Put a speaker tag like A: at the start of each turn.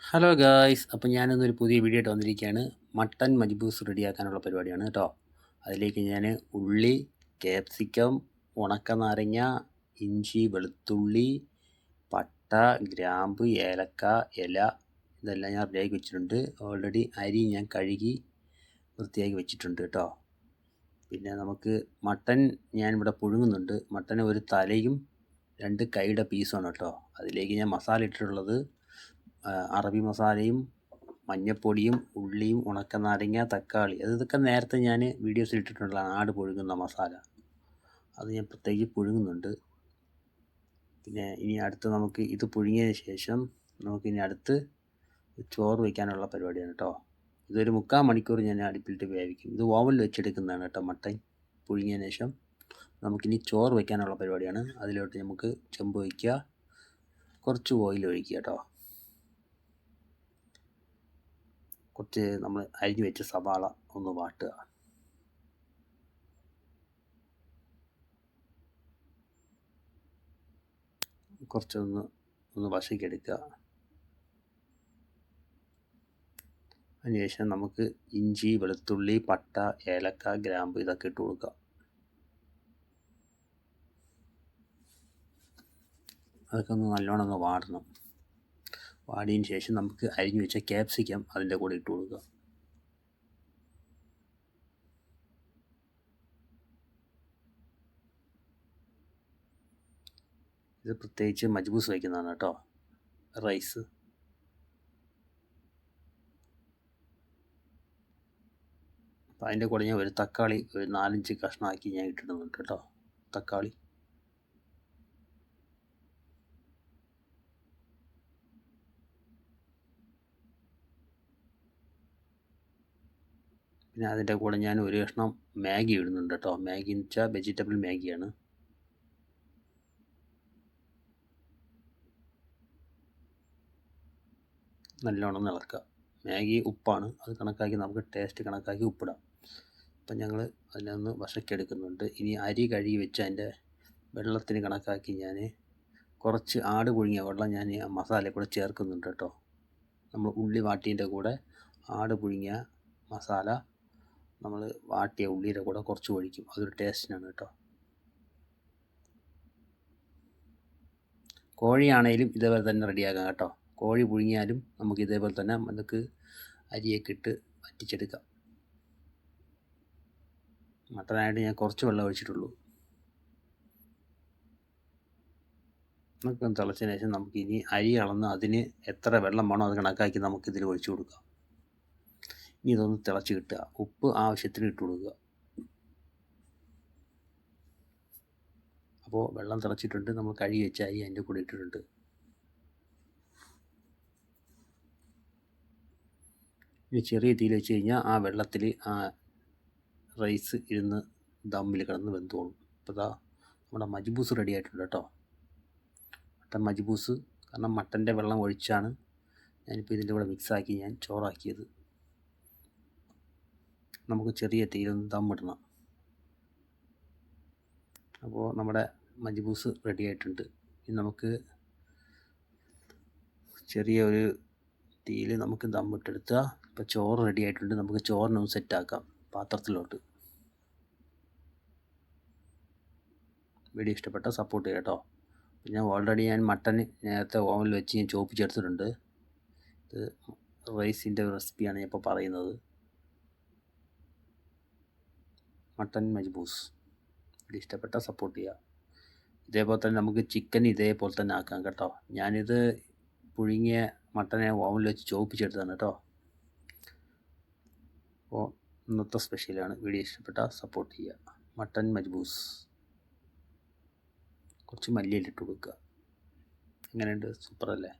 A: Hello guys, അപ്പോൾ ഞാനിന്നൊരു പുതിയ video ആയിട്ട് വന്നിരിക്കുകയാണ്. മട്ടൻ മജ്ബൂസ് റെഡിയാക്കാനുള്ള പരിപാടിയാണ് കേട്ടോ. അതിലേക്ക് ഞാൻ ഉള്ളി, ക്യാപ്സിക്കം, ഉണക്കനാരങ്ങ, ഇഞ്ചി, വെളുത്തുള്ളി, പട്ട, ഗ്രാമ്പ്, ഏലക്ക, ഇല ഇതെല്ലാം ഞാൻ റെഡിയാക്കി വെച്ചിട്ടുണ്ട്. ഓൾറെഡി അരി ഞാൻ കഴുകി വൃത്തിയാക്കി വെച്ചിട്ടുണ്ട് കേട്ടോ. പിന്നെ നമുക്ക് മട്ടൻ ഞാനിവിടെ പുഴുങ്ങുന്നുണ്ട്. മട്ടന് ഒരു തലയും 2 കൈയുടെ പീസുമാണ് കേട്ടോ. അതിലേക്ക് ഞാൻ മസാല ഇട്ടിട്ടുള്ളത് അറബി മസാലയും മഞ്ഞൾപ്പൊടിയും ഉള്ളിയും ഉണക്കനാരങ്ങ, തക്കാളി ഇതൊക്കെ നേരത്തെ ഞാൻ വീഡിയോസിൽ ഇട്ടിട്ടുള്ളതാണ്. ആട് പുഴുങ്ങുന്ന മസാല അത് ഞാൻ പ്രത്യേകിച്ച് പുഴുങ്ങുന്നുണ്ട്. പിന്നെ ഇനി അടുത്ത് നമുക്ക് ഇത് പുഴുങ്ങിയതിന് ശേഷം നമുക്കിനി അടുത്ത് ചോറ് വയ്ക്കാനുള്ള പരിപാടിയാണ് കേട്ടോ. ഇതൊരു 3/4 മണിക്കൂർ ഞാൻ അടുപ്പിലിട്ട് വേവിക്കും. ഇത് ഓവനിൽ വെച്ചെടുക്കുന്നതാണ് കേട്ടോ. മട്ടൻ പുഴുങ്ങിയതിന് ശേഷം നമുക്കിനി ചോറ് വയ്ക്കാനുള്ള പരിപാടിയാണ്. അതിലോട്ട് നമുക്ക് ചെമ്പ് വയ്ക്കുക, കുറച്ച് ഓയിൽ ഒഴിക്കുക കേട്ടോ. കുറച്ച് നമ്മൾ അരിഞ്ഞ് വെച്ച സവാള ഒന്ന് വാട്ടുക. കുറച്ചൊന്ന് വശക്കിയെടുക്കുക. അതിനുശേഷം നമുക്ക് ഇഞ്ചി, വെളുത്തുള്ളി, പട്ട, ഏലക്ക, ഗ്രാമ്പ് ഇതൊക്കെ ഇട്ട് കൊടുക്കുക. അതൊക്കെ ഒന്ന് നല്ലോണം ഒന്ന് വാടണം. വാടിയതിന് ശേഷം നമുക്ക് അരിഞ്ഞു വെച്ച ക്യാപ്സിക്കം അതിൻ്റെ കൂടെ ഇട്ട് കൊടുക്കുക. ഇത് പ്രത്യേകിച്ച് മജ്ബൂസ് വയ്ക്കുന്നതാണ് കേട്ടോ. റൈസ് അപ്പോൾ അതിൻ്റെ കൂടെ ഞാൻ ഒരു തക്കാളി ഒരു 4-5 കഷ്ണമാക്കി ഞാൻ ഇട്ടിടുന്നുണ്ട് കേട്ടോ. തക്കാളി പിന്നെ അതിൻ്റെ കൂടെ ഞാൻ ഒരു കഷ്ണം മാഗി ഇടുന്നുണ്ട് കേട്ടോ. മാഗി എന്ന് വെച്ചാൽ വെജിറ്റബിൾ മാഗിയാണ്. നല്ലോണം ഇളക്കുക. മാഗി ഉപ്പാണ്, അത് കണക്കാക്കി നമുക്ക് ടേസ്റ്റ് കണക്കാക്കി ഉപ്പിടാം. അപ്പം ഞങ്ങൾ അതിനൊന്ന് വശക്കെടുക്കുന്നുണ്ട്. ഇനി അരി കഴുകി വെച്ച് അതിൻ്റെ വെള്ളത്തിന് കണക്കാക്കി ഞാൻ കുറച്ച് ആട് പുഴുങ്ങിയ വെള്ളം ഞാൻ ആ മസാലയിൽ കൂടെ ചേർക്കുന്നുണ്ട് കേട്ടോ. നമ്മൾ ഉള്ളി വാട്ടിയതിൻ്റെ കൂടെ ആട് പുഴുങ്ങിയ മസാല നമ്മൾ വാട്ടിയ ഉള്ളിയുടെ കൂടെ കുറച്ച് ഒഴിക്കും. അതൊരു ടേസ്റ്റിനാണ് കേട്ടോ. കോഴിയാണേലും ഇതേപോലെ തന്നെ റെഡിയാക്കാം കേട്ടോ. കോഴി പുഴുങ്ങിയാലും നമുക്ക് ഇതേപോലെ തന്നെ നമുക്ക് അരിയൊക്കെ ഇട്ട് വറ്റിച്ചെടുക്കാം. മട്ടനായിട്ട് ഞാൻ കുറച്ച് വെള്ളം ഒഴിച്ചിട്ടുള്ളൂ. നമുക്ക് തിളച്ചതിന് ശേഷം നമുക്ക് ഇനി അരി അളന്ന് അതിന് എത്ര വെള്ളം വേണോ അത് കണക്കാക്കി നമുക്കിതിൽ ഒഴിച്ചു കൊടുക്കാം. ഇനി ഇതൊന്ന് തിളച്ച് കിട്ടുക. ഉപ്പ് ആവശ്യത്തിന് ഇട്ട് കൊടുക്കുക. അപ്പോൾ വെള്ളം തിളച്ചിട്ടുണ്ട്. നമ്മൾ കഴുകി വെച്ച അരി അതിൻ്റെ കൂടെ ഇട്ടിട്ടുണ്ട്. ഇനി ചെറിയ തീയിൽ വെച്ച് കഴിഞ്ഞാൽ ആ വെള്ളത്തിൽ ആ റൈസ് ഇരുന്ന് ദമ്മിൽ കിടന്ന് വെന്തോളും. അപ്പോൾ ഇതാ നമ്മുടെ മജ്ബൂസ് റെഡി ആയിട്ടുണ്ട് കേട്ടോ. മട്ടൻ മജ്ബൂസ്. കാരണം മട്ടൻ്റെ വെള്ളം ഒഴിച്ചാണ് ഞാനിപ്പോൾ ഇതിൻ്റെ കൂടെ മിക്സാക്കി ഞാൻ ചോറാക്കിയത്. നമുക്ക് ചെറിയ തീയിലൊന്ന് ദമ്മിടണം. അപ്പോൾ നമ്മുടെ മജ്ബൂസ് റെഡി ആയിട്ടുണ്ട്. ഇനി നമുക്ക് ചെറിയ ഒരു തീയിൽ നമുക്ക് ദമ്മിട്ടെടുക്കുക. ഇപ്പോൾ ചോറ് റെഡി ആയിട്ടുണ്ട്. നമുക്ക് ചോറിനൊന്ന് സെറ്റാക്കാം പാത്രത്തിലോട്ട്. വീഡിയോ ഇഷ്ടപ്പെട്ടാൽ സപ്പോർട്ട് ചെയ്യാം കേട്ടോ. പിന്നെ ഓൾറെഡി ഞാൻ മട്ടൻ നേരത്തെ ഓവനിൽ വെച്ച് ഞാൻ ചോപ്പിച്ചെടുത്തിട്ടുണ്ട്. ഇത് റൈസിൻ്റെ റെസിപ്പിയാണ് ഞാൻ ഇപ്പോൾ പറയുന്നത്. മട്ടൻ മജ്ബൂസ് വീഡിയോ ഇഷ്ടപ്പെട്ടാൽ സപ്പോർട്ട് ചെയ്യുക. ഇതേപോലെ തന്നെ നമുക്ക് ചിക്കൻ ഇതേപോലെ തന്നെ ആക്കാം കേട്ടോ. ഞാനിത് പുഴുങ്ങിയ മട്ടനെ ഓവനിൽ വെച്ച് ചോപ്പിച്ചെടുത്തതാണ് കേട്ടോ. അപ്പോൾ ഇന്നത്തെ സ്പെഷ്യലാണ്. വീഡിയോ ഇഷ്ടപ്പെട്ടാൽ സപ്പോർട്ട് ചെയ്യുക. മട്ടൻ മജ്ബൂസ്. കുറച്ച് മല്ലിയിലിട്ട് കൊടുക്കുക. എങ്ങനെയുണ്ട്? സൂപ്പറല്ലേ?